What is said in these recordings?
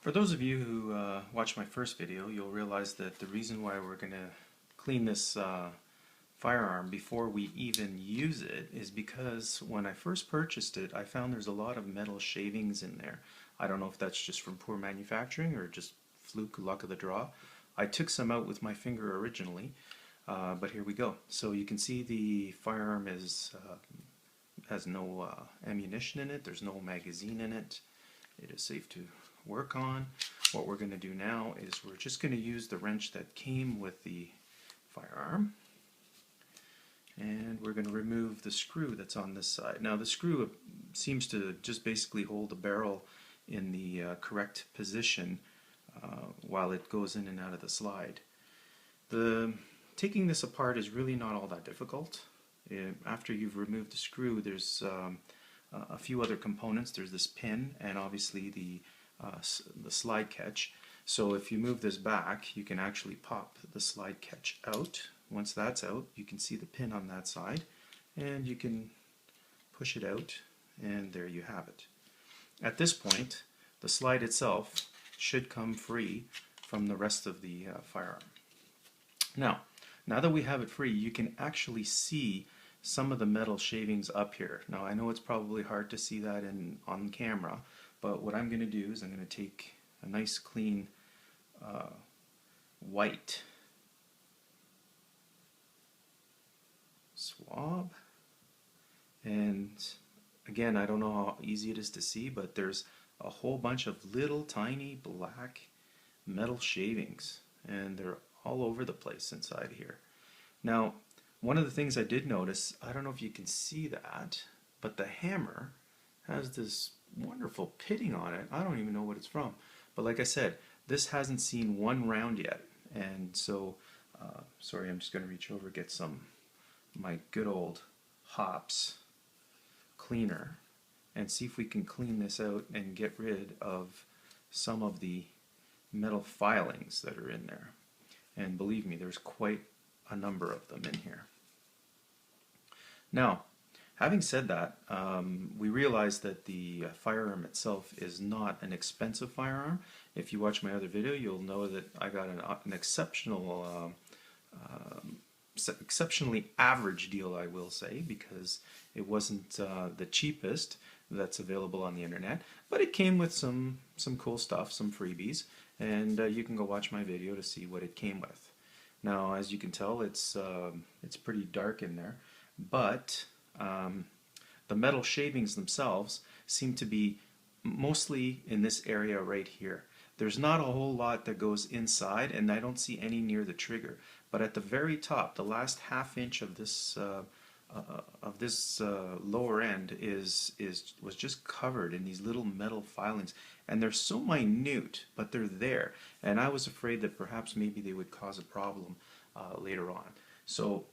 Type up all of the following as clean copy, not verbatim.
For those of you who watched my first video, you'll realize that the reason why we're going to clean this firearm before we even use it is because when I first purchased it, I found there's a lot of metal shavings in there. I don't know if that's just from poor manufacturing or just fluke luck of the draw. I took some out with my finger originally, but here we go. So you can see the firearm has no ammunition in it, there's no magazine in it. It is safe to work on. What we're going to do now is we're just going to use the wrench that came with the firearm, and we're going to remove the screw that's on this side. Now the screw seems to just basically hold the barrel in the correct position while it goes in and out of the slide. Taking this apart is really not all that difficult. After you've removed the screw, there's a few other components. There's this pin and obviously the slide catch. So if you move this back, you can actually pop the slide catch out. Once that's out, you can see the pin on that side, and you can push it out, and there you have it. At this point, the slide itself should come free from the rest of the firearm. Now that we have it free, you can actually see some of the metal shavings up here. Now I know it's probably hard to see that on camera, but what I'm going to do is I'm going to take a nice clean white swab, and again, I don't know how easy it is to see, but there's a whole bunch of little tiny black metal shavings, and they're all over the place inside here. Now, one of the things I did notice, I don't know if you can see that, but the hammer has this wonderful pitting on it. I don't even know what it's from. But like I said, this hasn't seen one round yet. And so, sorry, I'm just going to reach over, get my good old Hops cleaner, and see if we can clean this out and get rid of some of the metal filings that are in there. And believe me, there's quite a number of them in here. Now, having said that, we realize that the firearm itself is not an expensive firearm. If you watch my other video, you'll know that I got an exceptionally average deal, I will say, because it wasn't the cheapest that's available on the internet, but it came with some cool stuff, some freebies, and you can go watch my video to see what it came with. Now, as you can tell, it's pretty dark in there, but the metal shavings themselves seem to be mostly in this area right here. There's not a whole lot that goes inside, and I don't see any near the trigger. But at the very top, the last half inch of this lower end was just covered in these little metal filings, and they're so minute, but they're there. And I was afraid that perhaps maybe they would cause a problem later on. So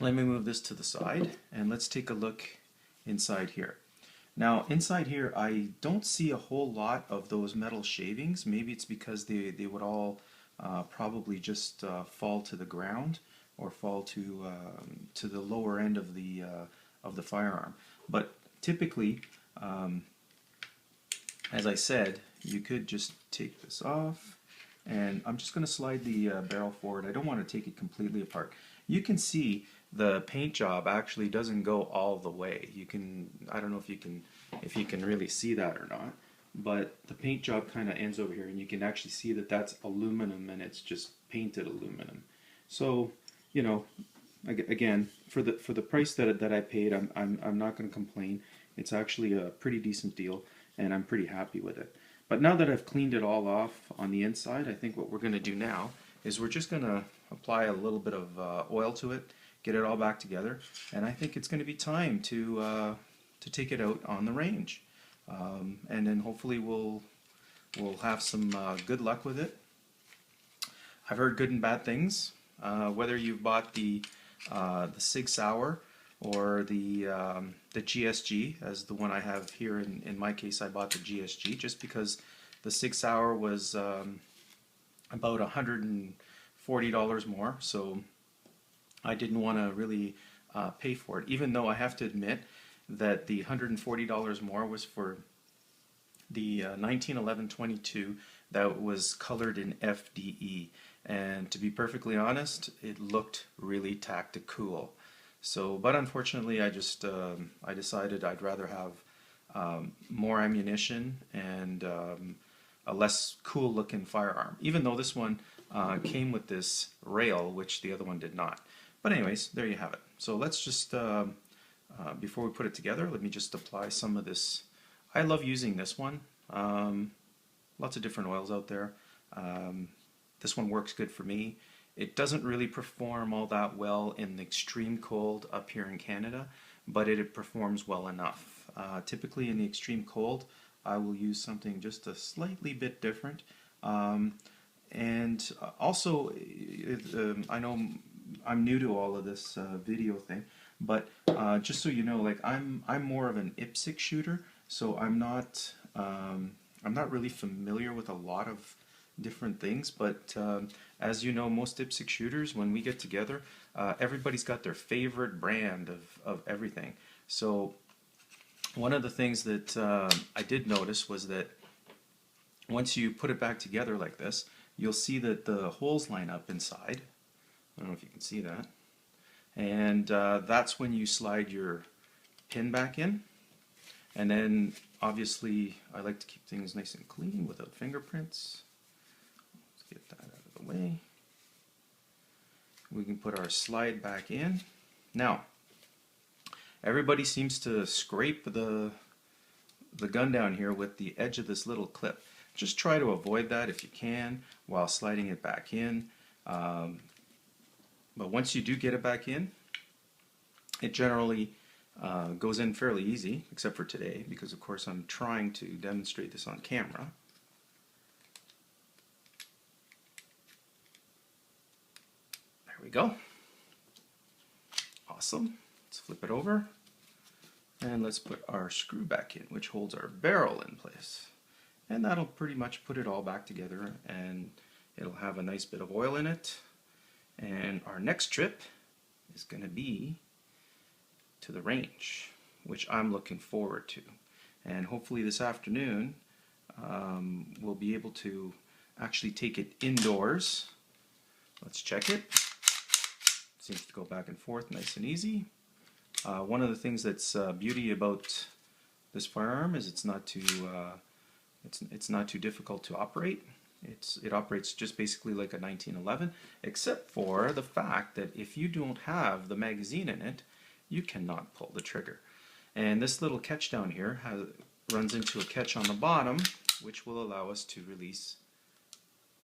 let me move this to the side, and let's take a look inside here. Now, inside here, I don't see a whole lot of those metal shavings. Maybe it's because they would all probably just fall to the ground or fall to the lower end of the firearm. But typically, as I said, you could just take this off, and I'm just going to slide the barrel forward. I don't want to take it completely apart. You can see the paint job actually doesn't go all the way. I don't know if you can really see that or not, but the paint job kind of ends over here, and you can actually see that that's aluminum, and it's just painted aluminum. So, you know, again, for the price that I paid, I'm not going to complain. It's actually a pretty decent deal, and I'm pretty happy with it. But now that I've cleaned it all off on the inside, I think what we're going to do now is we're just going to apply a little bit of oil to it, get it all back together, and I think it's going to be time to take it out on the range, and then hopefully we'll have some good luck with it. I've heard good and bad things. Whether you've bought the Sig Sauer or the GSG, as the one I have here. In my case, I bought the GSG just because the Sig Sauer was about $140 more, so I didn't want to really pay for it, even though I have to admit that the $140 more was for the 1911-22 that was colored in FDE. And to be perfectly honest, it looked really tactical. So, but unfortunately, I decided I'd rather have more ammunition and a less cool looking firearm. Even though this one came with this rail, which the other one did not. But anyways, there you have it. So let's just before we put it together, let me just apply some of this. I love using this one. Lots of different oils out there. This one works good for me. It doesn't really perform all that well in the extreme cold up here in Canada, but it performs well enough. Typically in the extreme cold, I will use something just a slightly bit different. And also, I know I'm new to all of this video thing, but just so you know, like I'm more of an IPSC shooter, so I'm not really familiar with a lot of different things. But as you know, most IPSC shooters, when we get together, everybody's got their favorite brand of everything. So one of the things that I did notice was that once you put it back together like this, you'll see that the holes line up inside. I don't know if you can see that. And that's when you slide your pin back in. And then obviously I like to keep things nice and clean without fingerprints. Let's get that out of the way. We can put our slide back in. Now, everybody seems to scrape the gun down here with the edge of this little clip. Just try to avoid that if you can while sliding it back in. But once you do get it back in, it generally goes in fairly easy, except for today, because of course I'm trying to demonstrate this on camera. There we go. Awesome. Let's flip it over. And let's put our screw back in, which holds our barrel in place. And that'll pretty much put it all back together, and it'll have a nice bit of oil in it. And our next trip is going to be to the range, which I'm looking forward to. And hopefully this afternoon we'll be able to actually take it indoors. Let's check it. Seems to go back and forth nice and easy. One of the things that's beauty about this firearm is it's not too difficult to operate. It operates just basically like a 1911, except for the fact that if you don't have the magazine in it, you cannot pull the trigger. And this little catch down here runs into a catch on the bottom, which will allow us to release